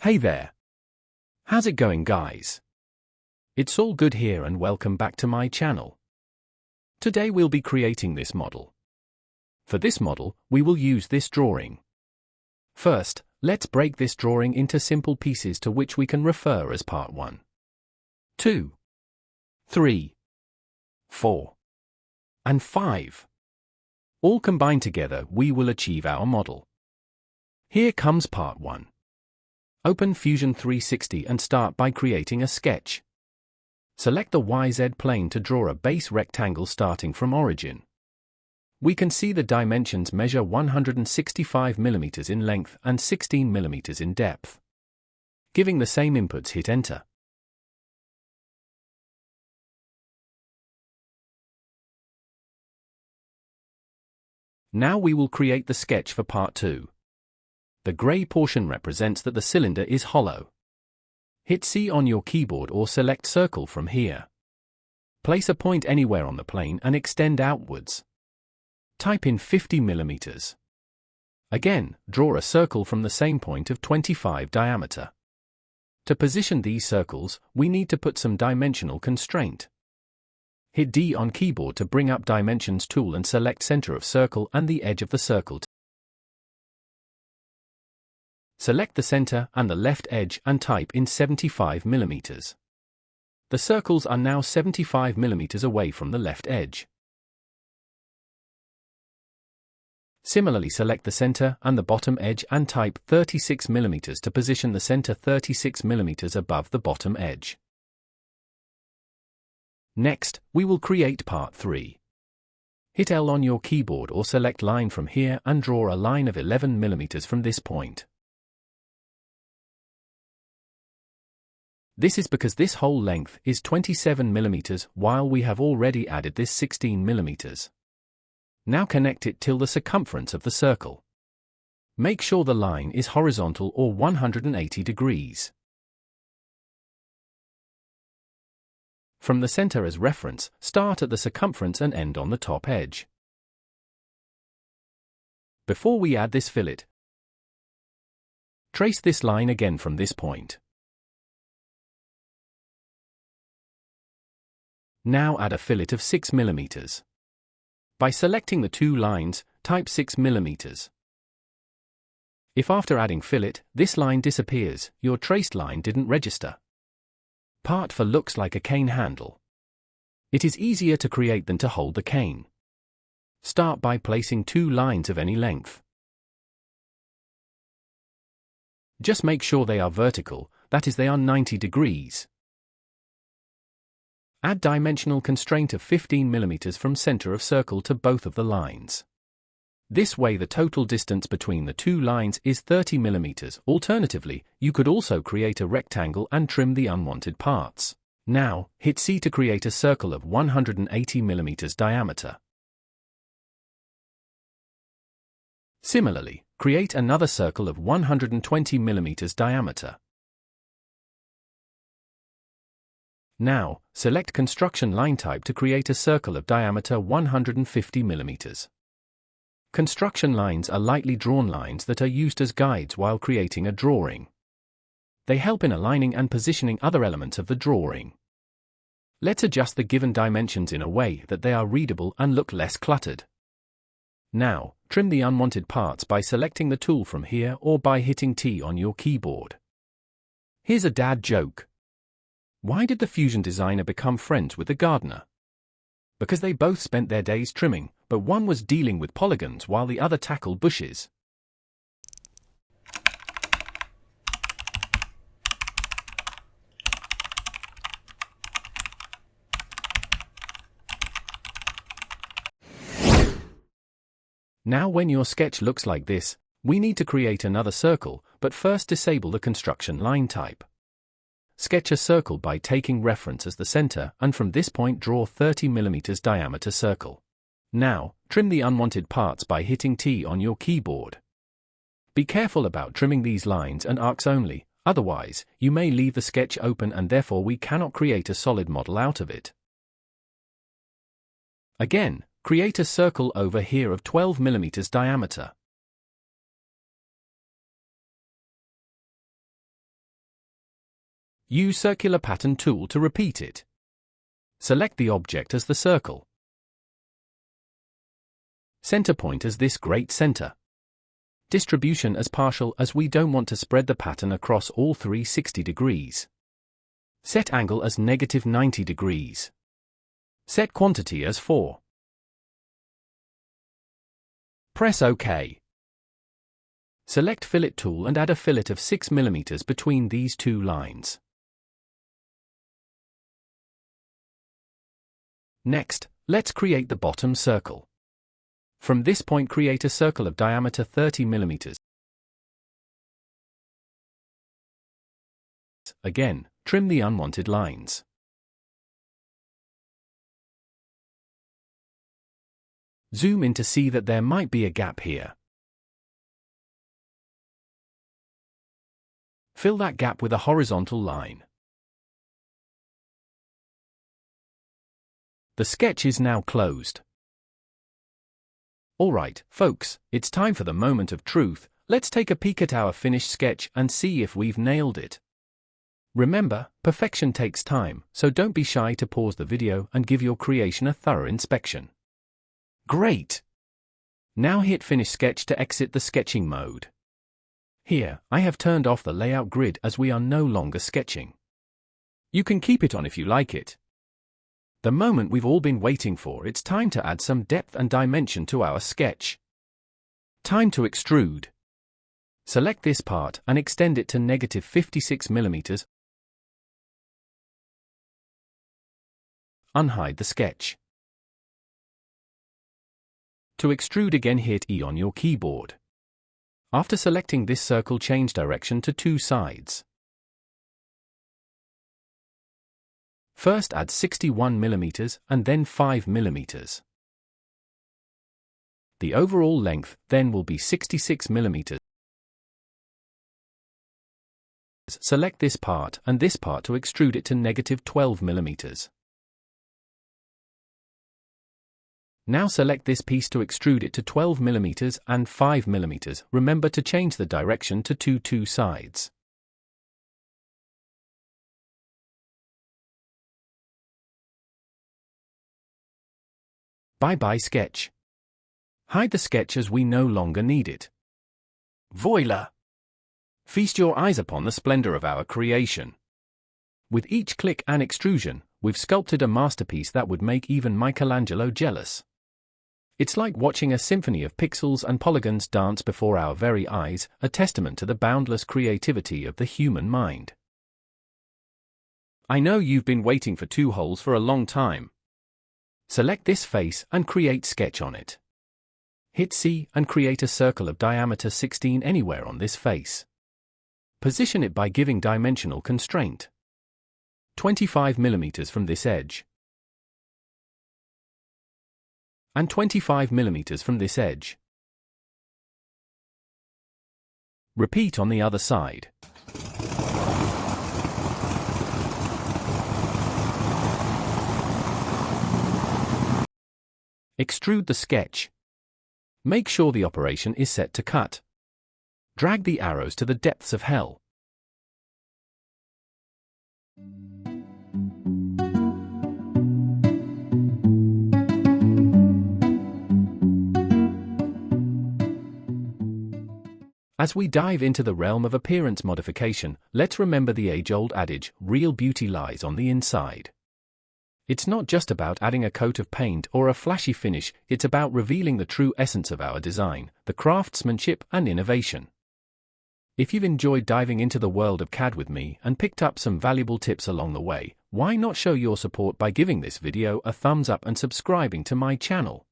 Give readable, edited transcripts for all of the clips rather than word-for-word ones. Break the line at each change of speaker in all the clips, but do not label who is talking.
Hey there. How's it going, guys? It's all good here and welcome back to my channel. Today we'll be creating this model. For this model, we will use this drawing. First, let's break this drawing into simple pieces to which we can refer as part 1, 2, 3, 4, and 5. All combined together, we will achieve our model. Here comes part 1. Open Fusion 360 and start by creating a sketch. Select the YZ plane to draw a base rectangle starting from origin. We can see the dimensions measure 165 mm in length and 16 mm in depth. Giving the same inputs, hit enter. Now we will create the sketch for part 2. The grey portion represents that the cylinder is hollow. Hit C on your keyboard or select circle from here. Place a point anywhere on the plane and extend outwards. Type in 50 mm. Again, draw a circle from the same point of 25 diameter. To position these circles, we need to put some dimensional constraint. Hit D on keyboard to bring up Dimensions tool and select center of circle and the edge of the circle. Select the center and the left edge and type in 75 mm. The circles are now 75 mm away from the left edge. Similarly, select the center and the bottom edge and type 36 mm to position the center 36 mm above the bottom edge. Next, we will create part 3. Hit L on your keyboard or select line from here and draw a line of 11 mm from this point. This is because this whole length is 27 mm while we have already added this 16 mm. Now connect it till the circumference of the circle. Make sure the line is horizontal or 180 degrees. From the center as reference, start at the circumference and end on the top edge. Before we add this fillet, trace this line again from this point. Now add a fillet of 6 mm. By selecting the two lines, type 6 mm. If after adding fillet, this line disappears, your traced line didn't register. Part 4 looks like a cane handle. It is easier to create than to hold the cane. Start by placing two lines of any length. Just make sure they are vertical, that is, they are 90 degrees. Add dimensional constraint of 15 mm from center of circle to both of the lines. This way the total distance between the two lines is 30 mm. Alternatively, you could also create a rectangle and trim the unwanted parts. Now, hit C to create a circle of 180 mm diameter. Similarly, create another circle of 120 mm diameter. Now, select construction line type to create a circle of diameter 150 mm. Construction lines are lightly drawn lines that are used as guides while creating a drawing. They help in aligning and positioning other elements of the drawing. Let's adjust the given dimensions in a way that they are readable and look less cluttered. Now, trim the unwanted parts by selecting the tool from here or by hitting T on your keyboard. Here's a dad joke. Why did the Fusion designer become friends with the gardener? Because they both spent their days trimming, but one was dealing with polygons while the other tackled bushes. Now when your sketch looks like this, we need to create another circle, but first disable the construction line type. Sketch a circle by taking reference as the center and from this point draw 30 mm diameter circle. Now, trim the unwanted parts by hitting T on your keyboard. Be careful about trimming these lines and arcs only, otherwise, you may leave the sketch open and therefore we cannot create a solid model out of it. Again, create a circle over here of 12 mm diameter. Use Circular Pattern tool to repeat it. Select the object as the circle. Center point as this great center. Distribution as partial, as we don't want to spread the pattern across all 360 degrees. Set angle as -90 degrees. Set quantity as 4. Press OK. Select Fillet tool and add a fillet of 6 mm between these two lines. Next, let's create the bottom circle. From this point, create a circle of diameter 30 mm. Again, trim the unwanted lines. Zoom in to see that there might be a gap here. Fill that gap with a horizontal line. The sketch is now closed. Alright, folks, it's time for the moment of truth. Let's take a peek at our finished sketch and see if we've nailed it. Remember, perfection takes time, so don't be shy to pause the video and give your creation a thorough inspection. Great! Now hit Finish Sketch to exit the sketching mode. Here, I have turned off the layout grid as we are no longer sketching. You can keep it on if you like it. The moment we've all been waiting for, it's time to add some depth and dimension to our sketch. Time to extrude. Select this part and extend it to -56 mm. Unhide the sketch. To extrude again, hit E on your keyboard. After selecting this circle, change direction to 2 sides. First add 61 mm and then 5 mm. The overall length then will be 66 mm. Select this part and this part to extrude it to -12 mm. Now select this piece to extrude it to 12 mm and 5 mm. Remember to change the direction to 2 sides. Bye-bye sketch. Hide the sketch as we no longer need it. Voila! Feast your eyes upon the splendor of our creation. With each click and extrusion, we've sculpted a masterpiece that would make even Michelangelo jealous. It's like watching a symphony of pixels and polygons dance before our very eyes, a testament to the boundless creativity of the human mind. I know you've been waiting for 2 holes for a long time. Select this face and create sketch on it. Hit C and create a circle of diameter 16 anywhere on this face. Position it by giving dimensional constraint. 25 mm from this edge. And 25 mm from this edge. Repeat on the other side. Extrude the sketch. Make sure the operation is set to cut. Drag the arrows to the depths of hell. As we dive into the realm of appearance modification, let's remember the age-old adage, real beauty lies on the inside. It's not just about adding a coat of paint or a flashy finish, it's about revealing the true essence of our design, the craftsmanship and innovation. If you've enjoyed diving into the world of CAD with me and picked up some valuable tips along the way, why not show your support by giving this video a thumbs up and subscribing to my channel?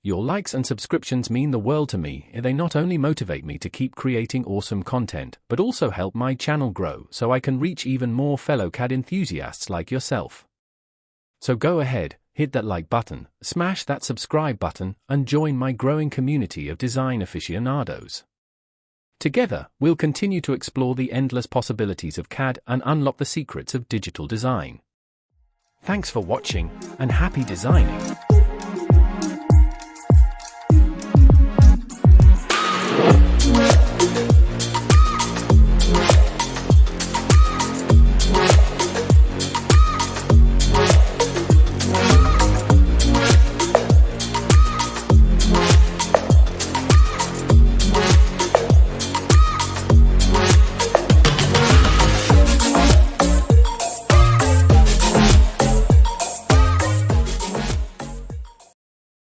Your likes and subscriptions mean the world to me. They not only motivate me to keep creating awesome content, but also help my channel grow so I can reach even more fellow CAD enthusiasts like yourself. So go ahead, hit that like button, smash that subscribe button, and join my growing community of design aficionados. Together, we'll continue to explore the endless possibilities of CAD and unlock the secrets of digital design. Thanks for watching, and happy designing!